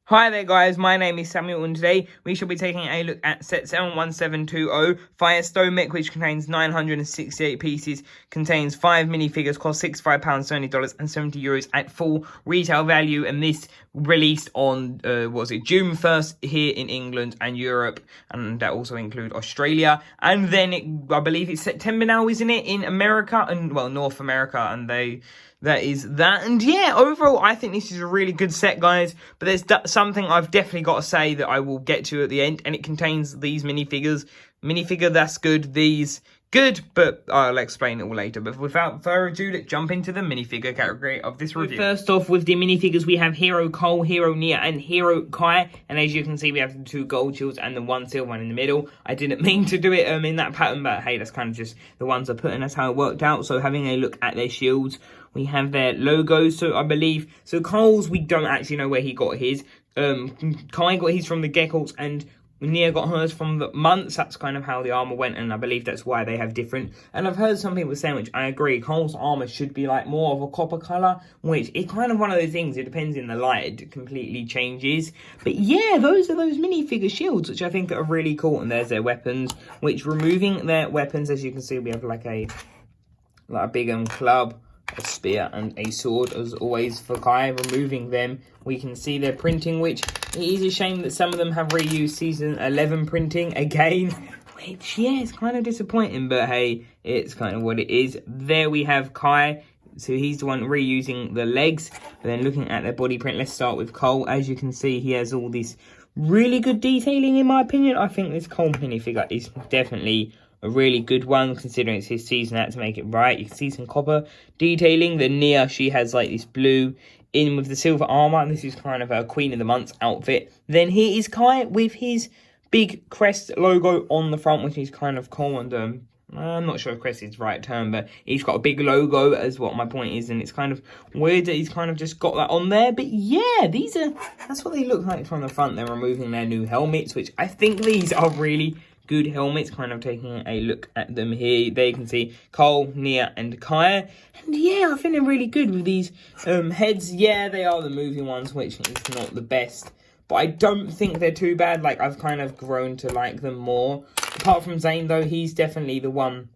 Hi there guys, my name is Samuel and today we shall be taking a look at set 71720 Fire Stone Mech, which contains 968 pieces, contains 5 minifigures, cost £65, $70 and €70 at full retail value, and this released on, June 1st here in England and Europe, and that also includes Australia, and then I believe it's September now, isn't it, in America, and well, North America, and that is that. And yeah, overall, I think this is a really good set, guys. But there's something I've definitely got to say that I will get to at the end. And it contains these minifigures. Minifigure, that's good. These, good. But I'll explain it all later. But without further ado, let's jump into the minifigure category of this review. First off, with the minifigures, we have Hero Cole, Hero Nia, and Hero Kai. And as you can see, we have the 2 gold shields and the 1 silver one in the middle. I didn't mean to do it in that pattern, but hey, that's kind of just the ones I put in. That's how it worked out. So having a look at their shields, we have their logos, so I believe, so Cole's, we don't actually know where he got his. Kai got his from the Geckos, and Nia got hers from the Months. That's kind of how the armor went, and I believe that's why they have different. And I've heard some people saying, which I agree, Cole's armor should be like more of a copper color, which it's kind of one of those things, it depends in the light, it completely changes. But yeah, those are those minifigure shields, which I think are really cool, and there's their weapons, which removing their weapons, as you can see, we have like a big club, a spear and a sword, as always for Kai. Removing them, we can see their printing, which it is a shame that some of them have reused season 11 printing again, which yeah, it's kind of disappointing, but hey, it's kind of what it is. There we have Kai, so he's the one reusing the legs. And then looking at their body print, let's start with Cole. As you can see, he has all this really good detailing, in my opinion. I think this Cole minifigure is definitely a really good one, considering it's his season. I had to make it right. You can see some copper detailing. The Nia, she has like this blue in with the silver armor, and this is kind of her Queen of the Months outfit. Then here is Kai with his big crest logo on the front, which is kind of cool, and I'm not sure if crest is the right term, but he's got a big logo, as what my point is, and it's kind of weird that he's kind of just got that on there. But yeah, that's what they look like from the front. They're removing their new helmets, which I think these are really good helmets. Kind of taking a look at them here, there you can see Cole, Nia and Kai, and yeah, I think they're really good with these heads. Yeah, they are the moving ones, which is not the best, but I don't think they're too bad. Like, I've kind of grown to like them more. Apart from Zane, though, he's definitely the one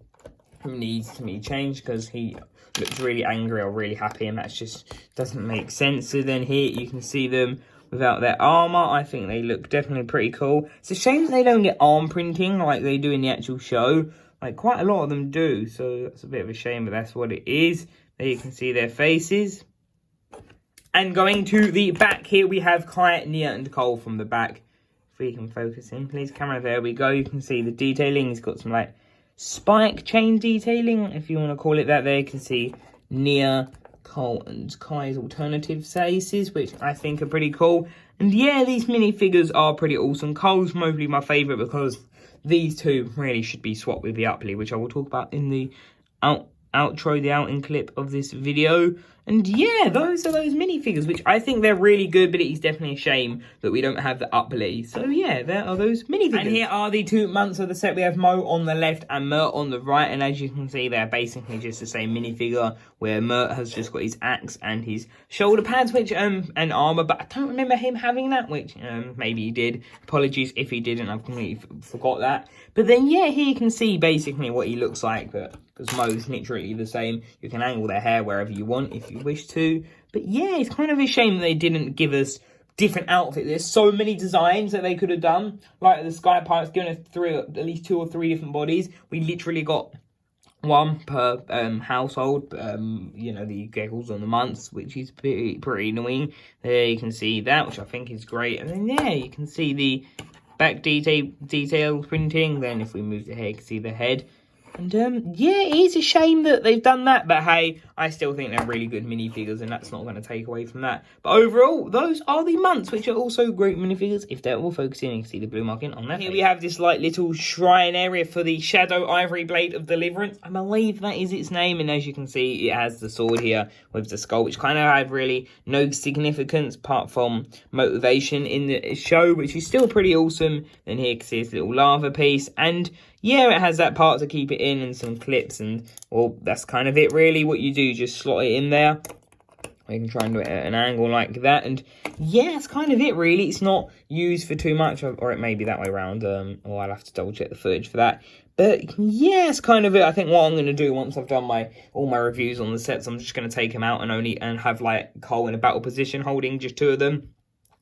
who needs to be changed, because he looks really angry or really happy, and that just doesn't make sense. So then here you can see them without their armor. I think they look definitely pretty cool. It's a shame that they don't get arm printing like they do in the actual show. Like, quite a lot of them do, so that's a bit of a shame, but that's what it is. There you can see their faces. And going to the back here, we have Kai, Nia and Cole from the back. If we can focus in, please, camera, there we go. You can see the detailing. He's got some like spike chain detailing, if you want to call it that. There you can see Nia, Cole and Kai's alternative faces, which I think are pretty cool. And yeah, these minifigures are pretty awesome. Cole's mostly my favourite because these two really should be swapped with the Upley, which I will talk about in the outro, the outing clip of this video. And yeah, those are those minifigures, which I think they're really good, but it is definitely a shame that we don't have the Upley. So yeah, there are those minifigures. And here are the 2 months of the set. We have Mo on the left and Mert on the right, and as you can see, they're basically just the same minifigure, where Mert has just got his axe and his shoulder pads, which and armor, but I don't remember him having that, which maybe he did. Apologies if he didn't, I've completely forgot that. But then yeah, here you can see basically what he looks like, but because Mo's literally the same. You can angle their hair wherever you want if you wish to. But yeah, it's kind of a shame that they didn't give us different outfits. There's so many designs that they could have done. Like the Sky Pirates giving us at least 2 or 3 different bodies. We literally got one per household. You know, the Geckos on the Months, which is pretty annoying. There you can see that, which I think is great. And then yeah, you can see the back detail printing. Then if we move the hair, you can see the head. And yeah, it is a shame that they've done that, but hey, I still think they're really good minifigures, and that's not going to take away from that. But overall, those are the Months, which are also great minifigures. If they're all focusing, you can see the blue marking on that. Here we have this like little shrine area for the Shadow Ivory Blade of Deliverance. I believe that is its name, and as you can see, it has the sword here with the skull, which kind of had really no significance apart from motivation in the show, which is still pretty awesome. Then here you can see this little lava piece, and yeah, it has that part to keep it in and some clips, and well, that's kind of it really. What you do, just slot it in there. You can try and do it at an angle like that, and yeah, that's kind of it really. It's not used for too much, or it may be that way around, or I'll have to double check the footage for that. But yeah, it's kind of it. I think what I'm going to do once I've done all my reviews on the sets, I'm just going to take them out and have like Cole in a battle position holding just 2 of them.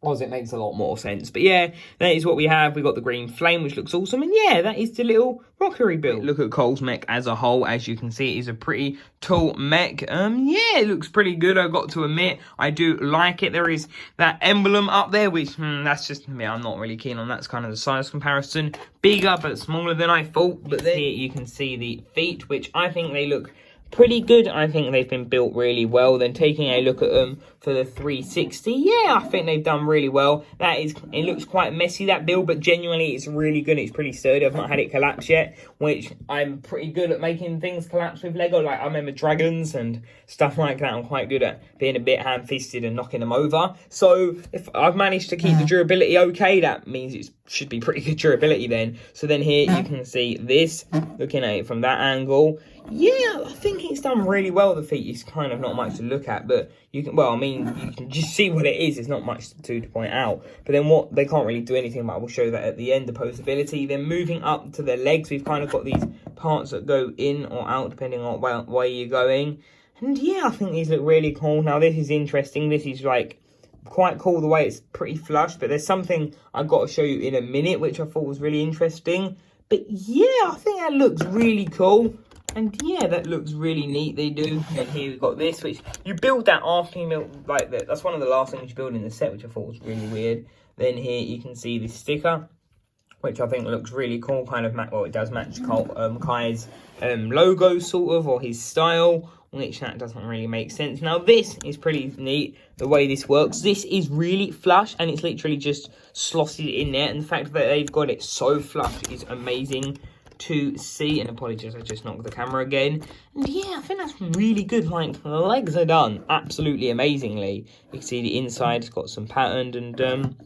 Because it makes a lot more sense. But yeah, that is what we have. We got the green flame, which looks awesome. And yeah, that is the little rockery build. Look at Cole's mech as a whole. As you can see, it is a pretty tall mech. Yeah, it looks pretty good. I've got to admit, I do like it. There is that emblem up there, which that's just me. I'm not really keen on that. It's kind of the size comparison. Bigger, but smaller than I thought. But then here you can see the feet, which I think they look pretty good. I think they've been built really well. Then taking a look at them for the 360, yeah, I think they've done really well. It looks quite messy, that build, but genuinely it's really good. It's pretty sturdy. I've not had it collapse yet, which I'm pretty good at making things collapse with Lego. Like I remember dragons and stuff like that. I'm quite good at being a bit ham-fisted and knocking them over. So if I've managed to keep the durability okay, that means it should be pretty good durability then. So then here you can see this, looking at it from that angle. Yeah, I think it's done really well. The feet is kind of not much to look at, but you can, well, I mean, you can just see what it is. There's not much to point out. But then they can't really do anything, but I will show that at the end, the posability. Then moving up to the legs, we've kind of got these parts that go in or out, depending on where you're going. And yeah, I think these look really cool. Now, this is interesting. This is like quite cool the way it's pretty flush, but there's something I've got to show you in a minute, which I thought was really interesting. But yeah, I think that looks really cool. And yeah, that looks really neat, they do. And here we've got this, which you build that after you build, like that. That's one of the last things you build in the set, which I thought was really weird. Then here you can see this sticker, which I think looks really cool. Kind of, well, it does match Kai's logo, sort of, or his style, which that doesn't really make sense. Now, this is pretty neat, the way this works. This is really flush, and it's literally just slotted in there. And the fact that they've got it so flush is amazing to see. And apologies, I just knocked the camera again. And yeah, I think that's really good. Like, the legs are done absolutely amazingly. You can see the inside, it's got some patterned, and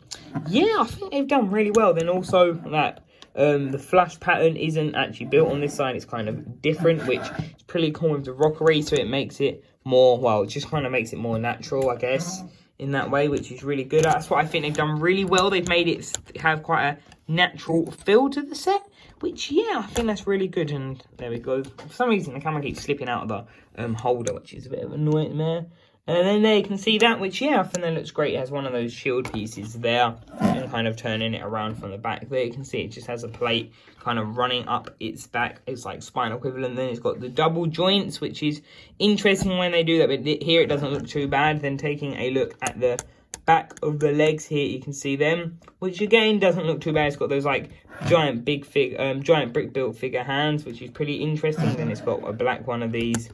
yeah, I think they've done really well. Then also that the flash pattern isn't actually built on this side, it's kind of different, which is pretty cool with the rockery, so it makes it more, well, it just kind of makes it more natural, I guess, in that way, which is really good. That's what I think they've done really well. They've made it have quite a natural feel to the set, which, yeah, I think that's really good. And there we go. For some reason, the camera keeps slipping out of the holder, which is a bit of a nightmare. And then there you can see that, which, yeah, I think that looks great. It has one of those shield pieces there, and kind of turning it around from the back there. You can see it just has a plate kind of running up its back. It's like spinal equivalent. Then it's got the double joints, which is interesting when they do that. But here it doesn't look too bad. Then taking a look at the back of the legs here, you can see them, which again doesn't look too bad. It's got those like giant brick built figure hands, which is pretty interesting. Then it's got a black one of these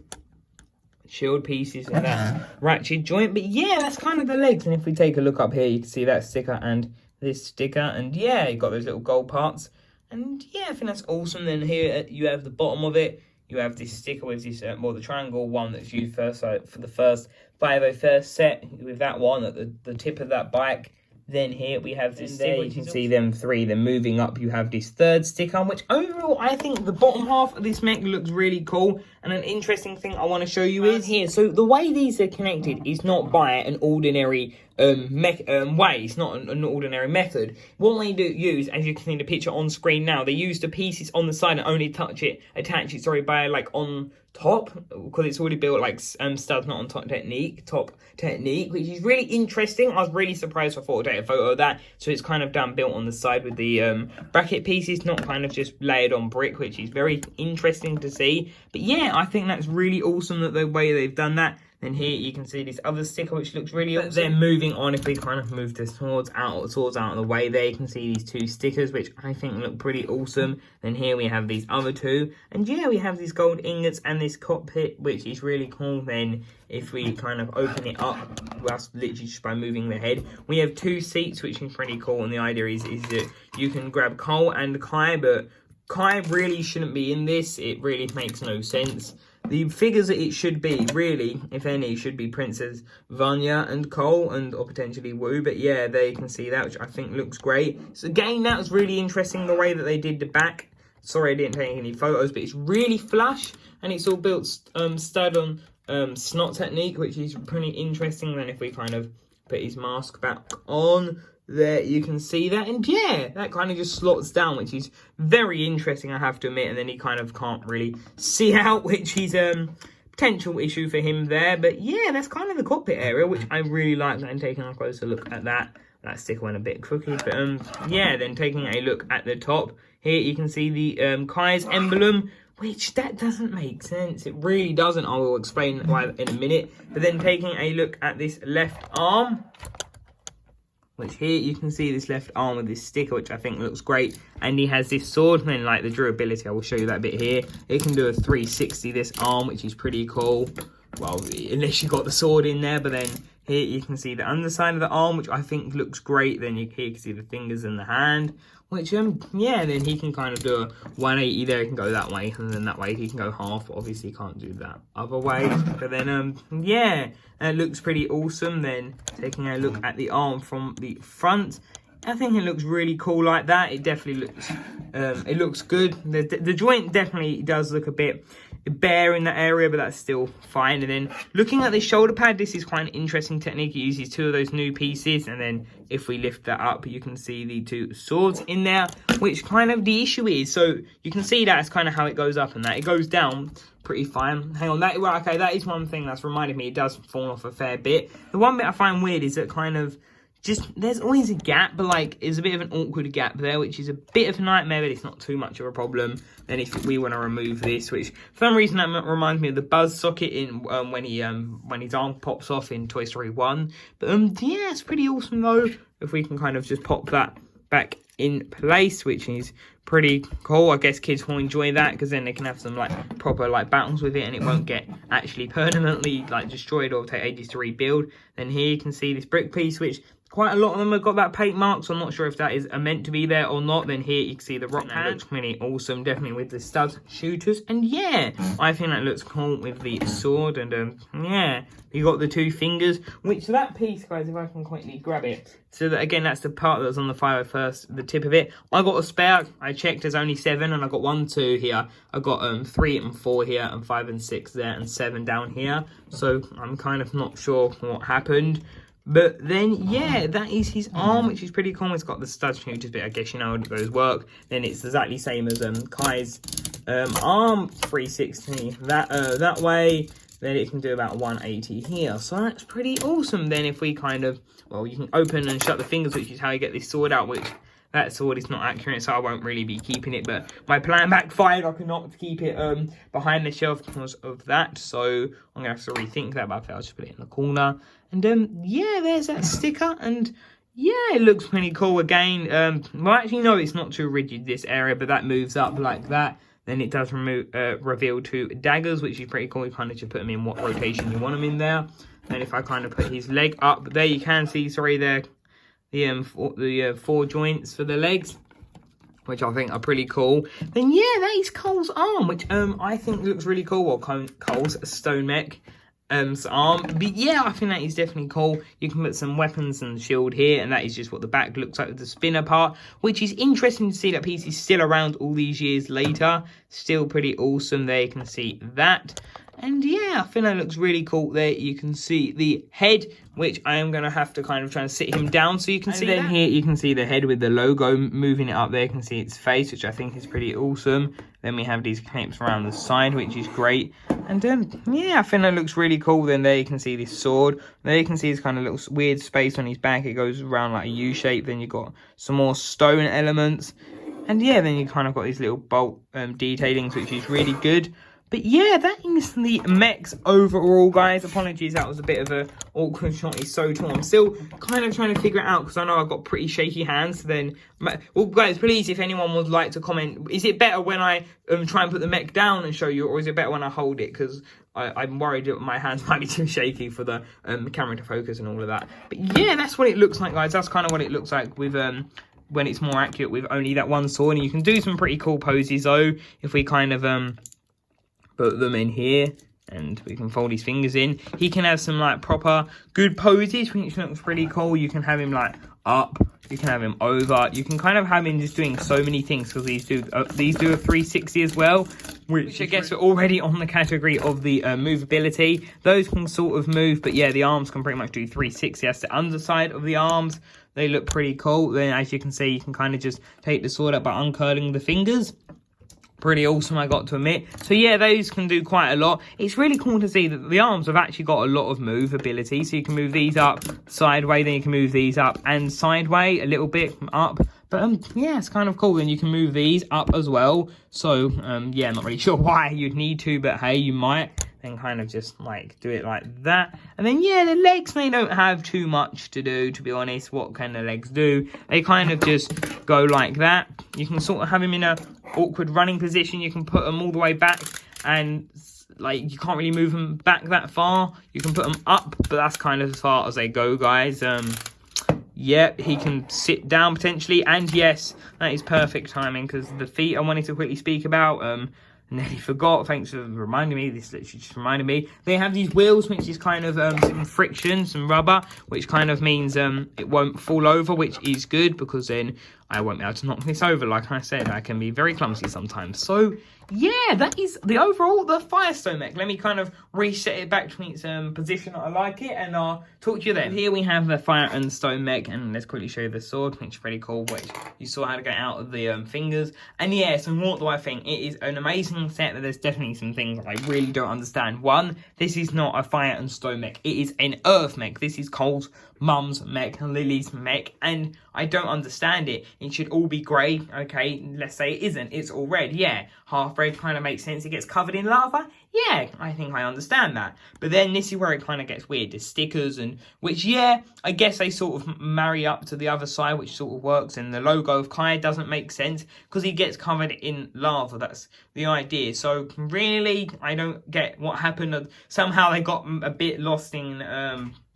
shield pieces and that ratchet joint. But yeah, that's kind of the legs. And if we take a look up here, you can see that sticker and this sticker, and yeah, you've got those little gold parts, and yeah, I think that's awesome. Then here you have the bottom of it. You have this sticker with this, well, the triangle one that's used first, so for the first 501st set, with that one at the tip of that bike. Then here we have this sticker. You can see them three. Then moving up, you have this third sticker, which overall, I think the bottom half of this mech looks really cool. And an interesting thing I want to show you is here. So the way these are connected is not by an ordinary way. It's not an ordinary method. What they do use, as you can see in the picture on screen now, they use the pieces on the side and only attach it, by like on top, because it's already built like studs, not on top technique, which is really interesting. I was really surprised. I thought I'd take a photo of that. So it's kind of built on the side with the bracket pieces, not kind of just layered on brick, which is very interesting to see. But yeah, I think that's really awesome that the way they've done that. Then here you can see this other sticker, which looks really awesome. Then moving on, if we kind of move the swords out of the way there, you can see these two stickers, which I think look pretty awesome. Then here we have these other two. And yeah, we have these gold ingots and this cockpit, which is really cool. Then if we kind of open it up, that's literally just by moving the head. We have two seats, which is pretty cool. And the idea is that you can grab Cole and Kai, but Kai really shouldn't be in this. It really makes no sense. The figures that it should be, really, if any, should be Princess Vanya and Cole, or potentially Wu. But yeah, there you can see that, which I think looks great. So again, that was really interesting, the way that they did the back. Sorry, I didn't take any photos, but it's really flush, and it's all built stud on snot technique, which is pretty interesting. Then if we kind of put his mask back on, there you can see that, and yeah, that kind of just slots down, which is very interesting, I have to admit. And then he kind of can't really see out, which is potential issue for him there. But yeah, that's kind of the cockpit area, which I really like. And taking a closer look at that sticker went a bit crooked, but yeah, then taking a look at the top here, you can see the Kai's emblem, which that doesn't make sense. It really doesn't. I will explain why in a minute. But then taking a look at this left arm, which here you can see this left arm with this sticker, which I think looks great. And he has this sword, and then like the durability, I will show you that bit here. It can do a 360, this arm, which is pretty cool. Well, unless you got the sword in there, but then here you can see the underside of the arm, which I think looks great. Then here you can see the fingers and the hand, which, yeah, then he can kind of do a 180 there. He can go that way, and then that way he can go half. Obviously, he can't do that other way. But then, yeah, it looks pretty awesome. Then taking a look at the arm from the front, I think it looks really cool like that. It definitely looks, it looks good. The joint definitely does look a bit bare in that area, but that's still fine. And then looking at the shoulder pad, this is quite an interesting technique. It uses two of those new pieces, and then if we lift that up, you can see the two swords in there, which kind of the issue is, so you can see that's kind of how it goes up, and that it goes down pretty fine. Hang on, well, okay, that is one thing that's reminded me, it does fall off a fair bit. The one bit I find weird is that kind of just, there's always a gap, but like, it's a bit of an awkward gap there, which is a bit of a nightmare, but it's not too much of a problem. Then if we want to remove this, which for some reason that reminds me of the buzz socket in when his arm pops off in Toy Story 1. But yeah, it's pretty awesome though. If we can kind of just pop that back in place, which is pretty cool. I guess kids will enjoy that, because then they can have some like proper like battles with it, and it won't get actually permanently like destroyed or take ages to rebuild. Then here you can see this brick piece, which quite a lot of them have got that paint mark, so I'm not sure if that is meant to be there or not. Then here you can see the rock hand. Looks pretty awesome, definitely with the stud shooters. And yeah, I think that looks cool with the sword. And yeah, you got the two fingers, which that piece, guys, if I can quickly grab it. So that, again, that's the part that was on the fire first, the tip of it. I got a spare. I checked, there's only 7, and I got 1, 2 here. I got 3 and 4 here, and 5 and 6 there, and 7 down here. So I'm kind of not sure what happened. But then, yeah, that is his arm, which is pretty cool. It's got the stud shooters bit, I guess you know how those work. Then it's exactly the same as Kai's arm, 360 that way. Then it can do about 180 here. So that's pretty awesome. Then if we kind of, well, you can open and shut the fingers, which is how you get this sword out, which that sword is not accurate, so I won't really be keeping it. But my plan backfired. I could not keep it behind the shelf because of that. So I'm going to have to rethink that, but I'll just put it in the corner. And yeah, there's that sticker. And yeah, it looks pretty cool again. Well, actually, no, it's not too rigid, this area, but that moves up like that. Then it does reveal 2 daggers, which is pretty cool. You kind of just put them in what rotation you want them in there. And if I kind of put his leg up there, you can see, sorry, there, the 4 joints for the legs, which I think are pretty cool. Then yeah, that is Cole's arm, which I think looks really cool. Well, Cole's Stone Mech arm. But yeah, I think that is definitely cool. You can put some weapons and shield here, and that is just what the back looks like with the spinner part, which is interesting to see that piece is still around all these years later. Still pretty awesome there, you can see that. And yeah, I think that looks really cool there. You can see the head, which I am going to have to kind of try and sit him down so you can see that. And then here you can see the head with the logo moving it up there. You can see its face, which I think is pretty awesome. Then we have these clips around the side, which is great. And yeah, I think that looks really cool. Then there you can see this sword. There you can see this kind of little weird space on his back. It goes around like a U shape. Then you've got some more stone elements. And yeah, then you kind of got these little bolt detailings, which is really good. But yeah, that is the mechs overall, guys. Apologies, that was a bit of a awkward shot. He's so tall. I'm still kind of trying to figure it out, because I know I've got pretty shaky hands. Then, well, guys, please, if anyone would like to comment, is it better when I try and put the mech down and show you, or is it better when I hold it? Because I'm worried that my hands might be too shaky for the camera to focus and all of that. But yeah, that's what it looks like, guys. That's kind of what it looks like with when it's more accurate with only that one sword. And you can do some pretty cool poses though, if we kind of put them in here, and we can fold his fingers in. He can have some like proper good poses, which looks pretty cool. You can have him like up, you can have him over, you can kind of have him just doing so many things, because these do a 360 as well. which I guess we're already on the category of the movability. Those can sort of move, but yeah, the arms can pretty much do 360. That's the underside of the arms. They look pretty cool. Then, as you can see, you can kind of just take the sword out by uncurling the fingers. Pretty awesome, I got to admit. So yeah, those can do quite a lot. It's really cool to see that the arms have actually got a lot of movability. So you can move these up sideways, then you can move these up and sideways a little bit up. But yeah, it's kind of cool. Then you can move these up as well. So yeah, not really sure why you'd need to, but hey, you might. Then kind of just like do it like that. And then yeah, the legs, they don't have too much to do, to be honest. What can the legs do? They kind of just go like that. You can sort of have them in a awkward running position. You can put them all the way back, and like you can't really move them back that far. You can put them up, but that's kind of as far as they go, guys. Yeah, he can sit down potentially, and yes, that is perfect timing, because the feet I wanted to quickly speak about, nearly forgot. Thanks for reminding me. This literally just reminded me. They have these wheels, which is kind of some friction, some rubber, which kind of means it won't fall over, which is good, because then I won't be able to knock this over. Like I said, I can be very clumsy sometimes. So yeah, that is the overall, the Fire Stone Mech. Let me kind of reset it back to its position that I like it, and I'll talk to you then. Here we have the Fire and Stone Mech, and let's quickly show you the sword, which is pretty cool, which you saw how to get out of the fingers. And yeah, so what do I think? It is an amazing set, but there's definitely some things I really don't understand. One, this is not a Fire and Stone Mech. It is an Earth Mech. This is Cole's mum's mech, Lily's mech, and I don't understand it. It should all be grey, okay? Let's say it isn't. It's all red, yeah. Half red kind of makes sense. It gets covered in lava, yeah, I think I understand that. But then this is where it kind of gets weird. The stickers, and which, yeah, I guess they sort of marry up to the other side, which sort of works. And the logo of Kai doesn't make sense because he gets covered in lava. That's the idea. So really, I don't get what happened. Somehow they got a bit lost in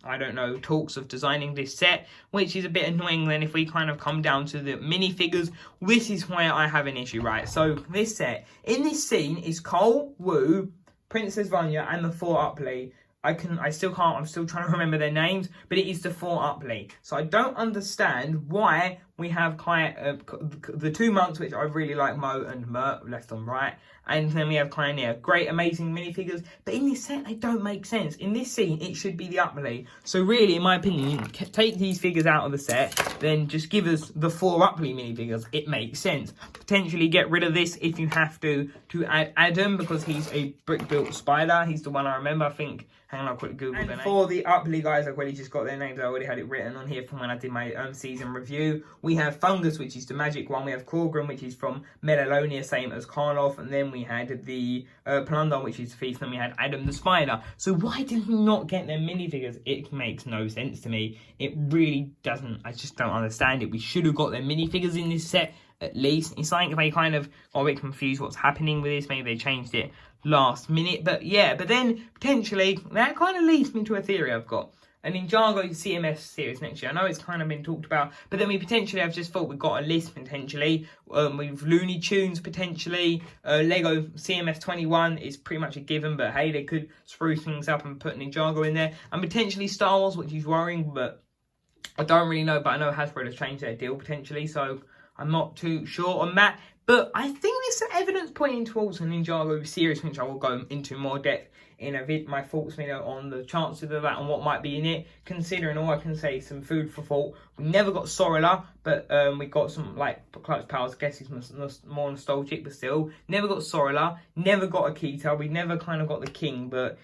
I don't know, talks of designing this set, which is a bit annoying. Then if we kind of come down to the minifigures, this is where I have an issue, right? So this set, in this scene, is Cole, Wu, Princess Vanya, and the 4 Upley. I'm still trying to remember their names, but it is the 4 Upley. So I don't understand why we have the 2 monks, which I really like, Mo and Mert, left on right. And then we have Pioneer. Great, amazing minifigures. But in this set, they don't make sense. In this scene, it should be the Upley. So really, in my opinion, take these figures out of the set, then just give us the 4 Upley minifigures. It makes sense. Potentially get rid of this if you have to add Adam, because he's a brick-built spider. He's the one I remember, I think. Hang on, I'll quickly Google their name. For the Upley guys, I've already just got their names. I already had it written on here from when I did my season review. We have Fungus, which is the magic one. We have Korgrim, which is from Melallonia, same as Karloff. And then we had the Plunder, which is Thief. Then we had Adam the Spider. So why did we not get their minifigures? It makes no sense to me. It really doesn't. I just don't understand it. We should have got their minifigures in this set at least. It's like they kind of got a bit confused what's happening with this. Maybe they changed it last minute. But yeah, but then potentially that kind of leads me to a theory I've got. A Ninjago CMS series next year. I know it's kind of been talked about, but then we potentially, I've just thought we've got a list potentially with Looney Tunes potentially. Lego CMS 21 is pretty much a given, but hey, they could spruce things up and put Ninjago in there. And potentially Star Wars, which is worrying, but I don't really know. But I know Hasbro has changed their deal potentially, so I'm not too sure on that. But I think there's some evidence pointing towards a Ninjago series, which I will go into more depth in my thoughts video on the chances of that and what might be in it. Considering all I can say, some food for thought. We never got Sorilla, but we got some, like, Clutch Powers. I guess he's more nostalgic, but still. Never got Sorilla. Never got Akita. We never kind of got the King, but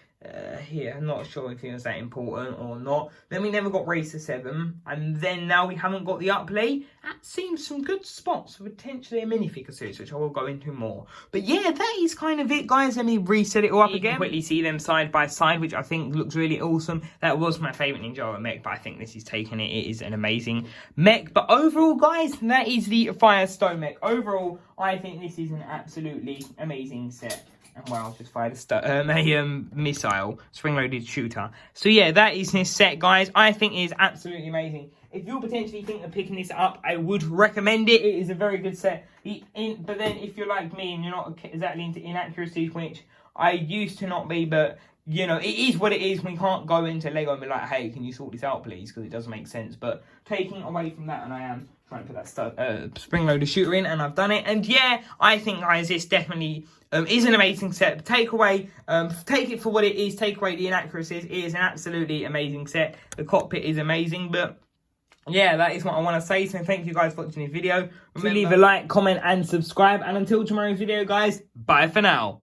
here, I'm not sure if he was that important or not. Then we never got Racer 7, and then now we haven't got the Upley. That seems some good spots for potentially a minifigure series, which I will go into more. But yeah, that is kind of it, guys. Let me reset it all up again. You can quickly see them side by side, which I think looks really awesome. That was my favourite Ninjago mech, but I think this is taking it. It is an amazing mech. But overall, guys, that is the Fire Stone Mech. Overall, I think this is an absolutely amazing set. Well, just fired a missile, spring-loaded shooter. So yeah, that is this set, guys. I think it is absolutely amazing. If you potentially think of picking this up, I would recommend it. It is a very good set. But then if you're like me and you're not exactly into inaccuracies, which I used to not be, but you know, it is what it is. We can't go into Lego and be like, hey, can you sort this out, please? Because it doesn't make sense. But taking away from that, and I am trying to put that spring loader shooter in, and I've done it. And yeah, I think, guys, this definitely is an amazing set. Take it for what it is. Take away the inaccuracies. It is an absolutely amazing set. The cockpit is amazing, but yeah, that is what I want to say. So thank you guys for watching this video. Remember to leave a like, comment, and subscribe. And until tomorrow's video, guys, bye for now.